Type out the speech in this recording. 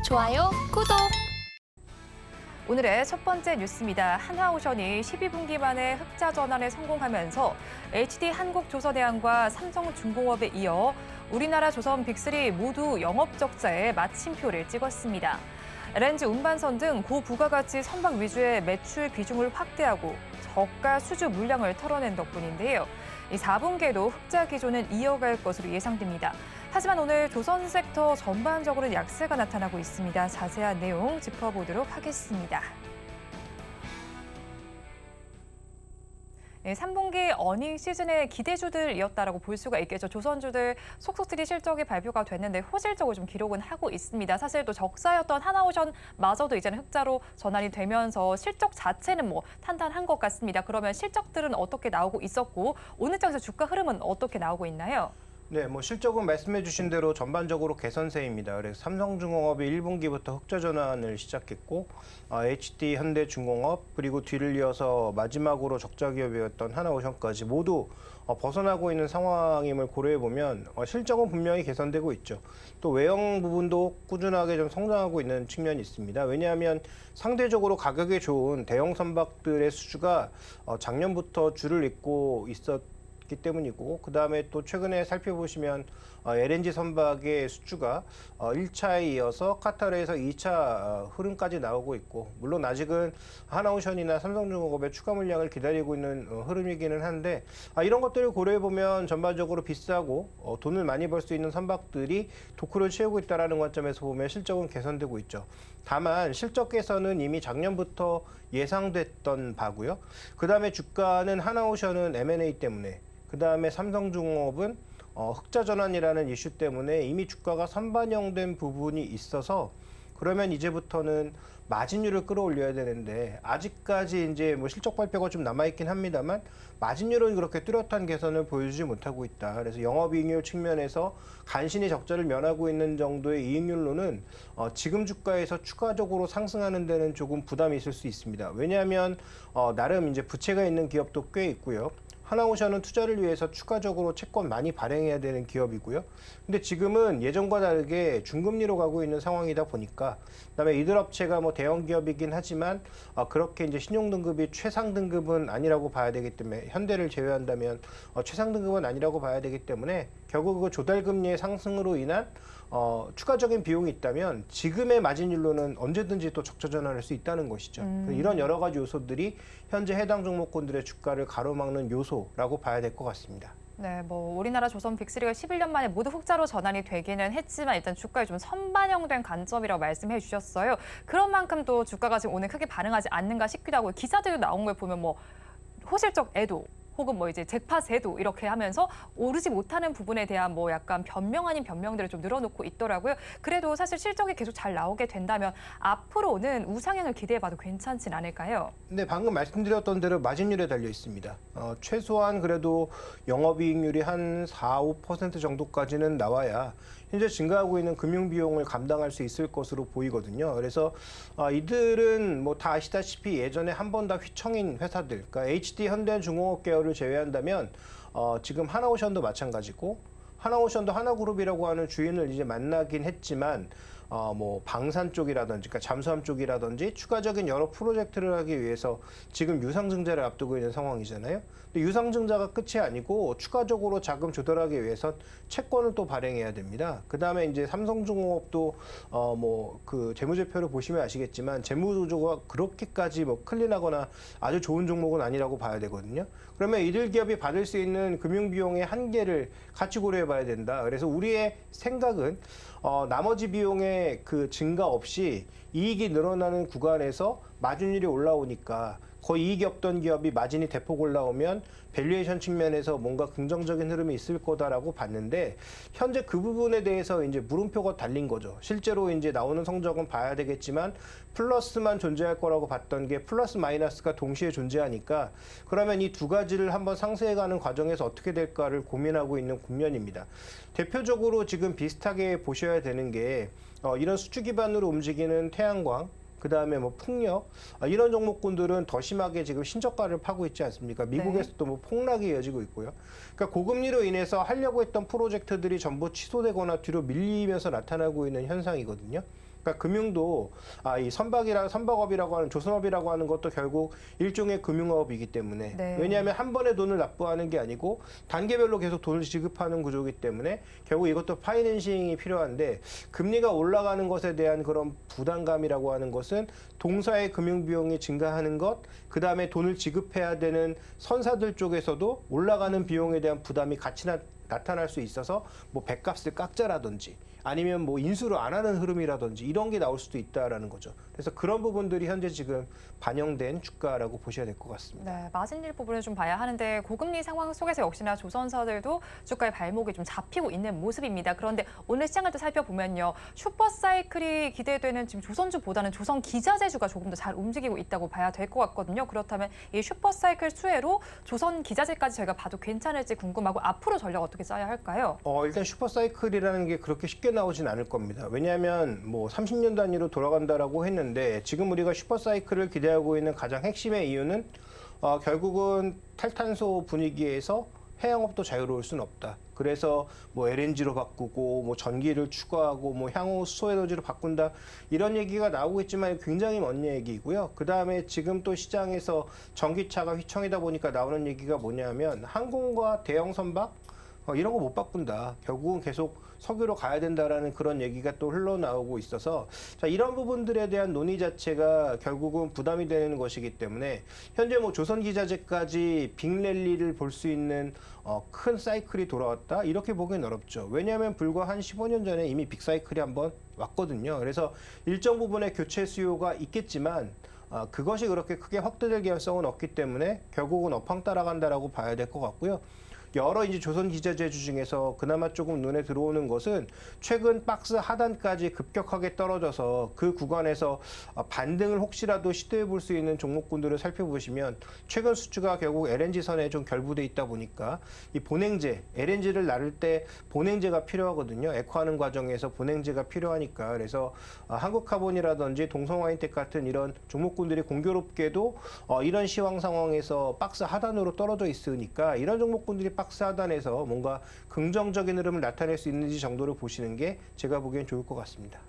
좋아요, 구독! 오늘의 첫 번째 뉴스입니다. 한화오션이 12분기 만에 흑자 전환에 성공하면서 HD 한국조선해양과 삼성중공업에 이어 우리나라 조선 빅3 모두 영업적자에 마침표를 찍었습니다. LNG 운반선 등 고부가가치 선박 위주의 매출 비중을 확대하고 저가 수주 물량을 털어낸 덕분인데요. 이 4분기에도 흑자 기조는 이어갈 것으로 예상됩니다. 하지만 오늘 조선 섹터 전반적으로 약세가 나타나고 있습니다. 자세한 내용 짚어보도록 하겠습니다. 3분기 어닝 시즌의 기대주들이었다라고 볼 수가 있겠죠. 조선주들 속속들이 실적이 발표가 됐는데 호실적으로 좀 기록은 하고 있습니다. 사실 또 적자였던 한화오션마저도 이제는 흑자로 전환이 되면서 실적 자체는 뭐 탄탄한 것 같습니다. 그러면 실적들은 어떻게 나오고 있었고 오늘 장에서 주가 흐름은 어떻게 나오고 있나요? 네, 실적은 말씀해 주신 대로 전반적으로 개선세입니다. 그래서 삼성중공업이 1분기부터 흑자 전환을 시작했고 HD 현대중공업 그리고 뒤를 이어서 마지막으로 적자 기업이었던 하나오션까지 모두 벗어나고 있는 상황임을 고려해 보면 실적은 분명히 개선되고 있죠. 또 외형 부분도 꾸준하게 좀 성장하고 있는 측면이 있습니다. 왜냐하면 상대적으로 가격이 좋은 대형 선박들의 수주가 작년부터 줄을 잇고 있기 때문이고 그다음에 또 최근에 살펴보시면 LNG 선박의 수주가 1차에 이어서 카타르에서 2차 흐름까지 나오고 있고 물론 아직은 하나오션이나 삼성중공업의 추가 물량을 기다리고 있는 흐름이기는 한데 이런 것들을 고려해 보면 전반적으로 비싸고 돈을 많이 벌 수 있는 선박들이 도크를 채우고 있다는 관점에서 보면 실적은 개선되고 있죠. 다만 실적 개선은 이미 작년부터 예상됐던 바고요. 그다음에 주가는 하나오션은 M&A 때문에 그다음에 삼성중공업은 흑자 전환이라는 이슈 때문에 이미 주가가 선반영된 부분이 있어서 그러면 이제부터는 마진율을 끌어올려야 되는데 아직까지 이제 실적 발표가 좀 남아있긴 합니다만 마진율은 그렇게 뚜렷한 개선을 보여주지 못하고 있다. 그래서 영업이익률 측면에서 간신히 적자를 면하고 있는 정도의 이익률로는 지금 주가에서 추가적으로 상승하는 데는 조금 부담이 있을 수 있습니다. 왜냐하면 나름 이제 부채가 있는 기업도 꽤 있고요. 하나오션은 투자를 위해서 추가적으로 채권 많이 발행해야 되는 기업이고요. 근데 지금은 예전과 다르게 중금리로 가고 있는 상황이다 보니까 그다음에 이들 업체가 대형 기업이긴 하지만 그렇게 이제 신용 등급이 최상 등급은 아니라고 봐야 되기 때문에 현대를 제외한다면 최상 등급은 아니라고 봐야 되기 때문에 결국 그 조달 금리의 상승으로 인한 추가적인 비용이 있다면 지금의 마진율로는 언제든지 또 적자 전환할 수 있다는 것이죠. 이런 여러 가지 요소들이 현재 해당 종목군들의 주가를 가로막는 요소라고 봐야 될 것 같습니다. 네, 우리나라 조선 빅3가 11년 만에 모두 흑자로 전환이 되기는 했지만 일단 주가에 좀 선반영된 관점이라고 말씀해 주셨어요. 그런 만큼 또 주가가 지금 오늘 크게 반응하지 않는가 싶기도 하고 기사들도 나온 걸 보면 호실적 애도 혹은 이제 잭팟에도 이렇게 하면서 오르지 못하는 부분에 대한 약간 변명 아닌 변명들을 좀 늘어놓고 있더라고요. 그래도 사실 실적이 계속 잘 나오게 된다면 앞으로는 우상향을 기대해봐도 괜찮진 않을까요? 네, 방금 말씀드렸던 대로 마진율에 달려 있습니다. 최소한 그래도 영업이익률이 한 4, 5% 정도까지는 나와야 현재 증가하고 있는 금융비용을 감당할 수 있을 것으로 보이거든요. 그래서 이들은 다 아시다시피 예전에 한 번 다 휘청인 회사들, 그러니까 HD 현대중공업 계열을 제외한다면 지금 하나오션도 마찬가지고 하나오션도 하나그룹이라고 하는 주인을 이제 만나긴 했지만 방산 쪽이라든지, 그러니까 잠수함 쪽이라든지 추가적인 여러 프로젝트를 하기 위해서 지금 유상증자를 앞두고 있는 상황이잖아요. 근데 유상증자가 끝이 아니고 추가적으로 자금 조달하기 위해선 채권을 또 발행해야 됩니다. 그 다음에 이제 삼성중공업도 그 재무제표를 보시면 아시겠지만 재무조조가 그렇게까지 클린하거나 아주 좋은 종목은 아니라고 봐야 되거든요. 그러면 이들 기업이 받을 수 있는 금융비용의 한계를 같이 고려해 봐야 된다. 그래서 우리의 생각은 나머지 비용의 그 증가 없이 이익이 늘어나는 구간에서 마진율이 올라오니까 거의 이익이 없던 기업이 마진이 대폭 올라오면 밸류에이션 측면에서 뭔가 긍정적인 흐름이 있을 거다라고 봤는데 현재 그 부분에 대해서 이제 물음표가 달린 거죠. 실제로 이제 나오는 성적은 봐야 되겠지만 플러스만 존재할 거라고 봤던 게 플러스 마이너스가 동시에 존재하니까 그러면 이 두 가지를 한번 상쇄해가는 과정에서 어떻게 될까를 고민하고 있는 국면입니다. 대표적으로 지금 비슷하게 보셔야 되는 게 이런 수주 기반으로 움직이는 태양광 그 다음에 풍력 이런 종목군들은 더 심하게 지금 신저가를 파고 있지 않습니까? 미국에서도 폭락이 이어지고 있고요. 그러니까 고금리로 인해서 하려고 했던 프로젝트들이 전부 취소되거나 뒤로 밀리면서 나타나고 있는 현상이거든요. 그러니까 금융도 이 선박업이라고 하는 조선업이라고 하는 것도 결국 일종의 금융업이기 때문에 네. 왜냐하면 한 번에 돈을 납부하는 게 아니고 단계별로 계속 돈을 지급하는 구조이기 때문에 결국 이것도 파이낸싱이 필요한데 금리가 올라가는 것에 대한 그런 부담감이라고 하는 것은 동사의 금융 비용이 증가하는 것, 그 다음에 돈을 지급해야 되는 선사들 쪽에서도 올라가는 비용에 대한 부담이 같이 나타날 수 있어서 뭐 배값을 깎자라든지 아니면 뭐 인수를 안 하는 흐름이라든지 이런 게 나올 수도 있다라는 거죠. 그래서 그런 부분들이 현재 지금 반영된 주가라고 보셔야 될 것 같습니다. 네, 마진율 부분을 좀 봐야 하는데 고금리 상황 속에서 역시나 조선사들도 주가의 발목이 좀 잡히고 있는 모습입니다. 그런데 오늘 시장을 또 살펴보면요. 슈퍼사이클이 기대되는 지금 조선주보다는 조선기자재주가 조금 더 잘 움직이고 있다고 봐야 될 것 같거든요. 그렇다면 이 슈퍼사이클 수혜로 조선기자재까지 저희가 봐도 괜찮을지 궁금하고 앞으로 전략 어떻게 짜야 할까요? 일단 슈퍼사이클이라는 게 그렇게 쉽게 나오진 않을 겁니다. 왜냐하면 뭐 30년 단위로 돌아간다라고 했는데 지금 우리가 슈퍼사이클을 기대하고 있는 가장 핵심의 이유는 결국은 탈탄소 분위기에서 해양업도 자유로울 수는 없다. 그래서 뭐 LNG로 바꾸고 뭐 전기를 추가하고 뭐 향후 수소에너지로 바꾼다 이런 얘기가 나오고 있지만 굉장히 먼 얘기고요. 그 다음에 지금 또 시장에서 전기차가 휘청이다 보니까 나오는 얘기가 뭐냐면 항공과 대형 선박 이런 거 못 바꾼다. 결국은 계속 석유로 가야 된다라는 그런 얘기가 또 흘러나오고 있어서 자, 이런 부분들에 대한 논의 자체가 결국은 부담이 되는 것이기 때문에 현재 뭐 조선기자재까지 빅랠리를 볼 수 있는 큰 사이클이 돌아왔다 이렇게 보기는 어렵죠. 왜냐하면 불과 한 15년 전에 이미 빅사이클이 한번 왔거든요. 그래서 일정 부분의 교체 수요가 있겠지만 그것이 그렇게 크게 확대될 개연성은 없기 때문에 결국은 업황 따라간다라고 봐야 될 것 같고요. 여러 이제 조선 기자재주 중에서 그나마 조금 눈에 들어오는 것은 최근 박스 하단까지 급격하게 떨어져서 그 구간에서 반등을 혹시라도 시도해 볼 수 있는 종목군들을 살펴보시면 최근 수주가 결국 LNG 선에 좀 결부돼 있다 보니까 이 본행제, LNG를 나를 때 본행제가 필요하거든요. 액화하는 과정에서 본행제가 필요하니까 그래서 한국카본이라든지 동성화인텍 같은 이런 종목군들이 공교롭게도 이런 시황 상황에서 박스 하단으로 떨어져 있으니까 이런 종목군들이 박스 하단에서 뭔가 긍정적인 흐름을 나타낼 수 있는지 정도를 보시는 게 제가 보기엔 좋을 것 같습니다.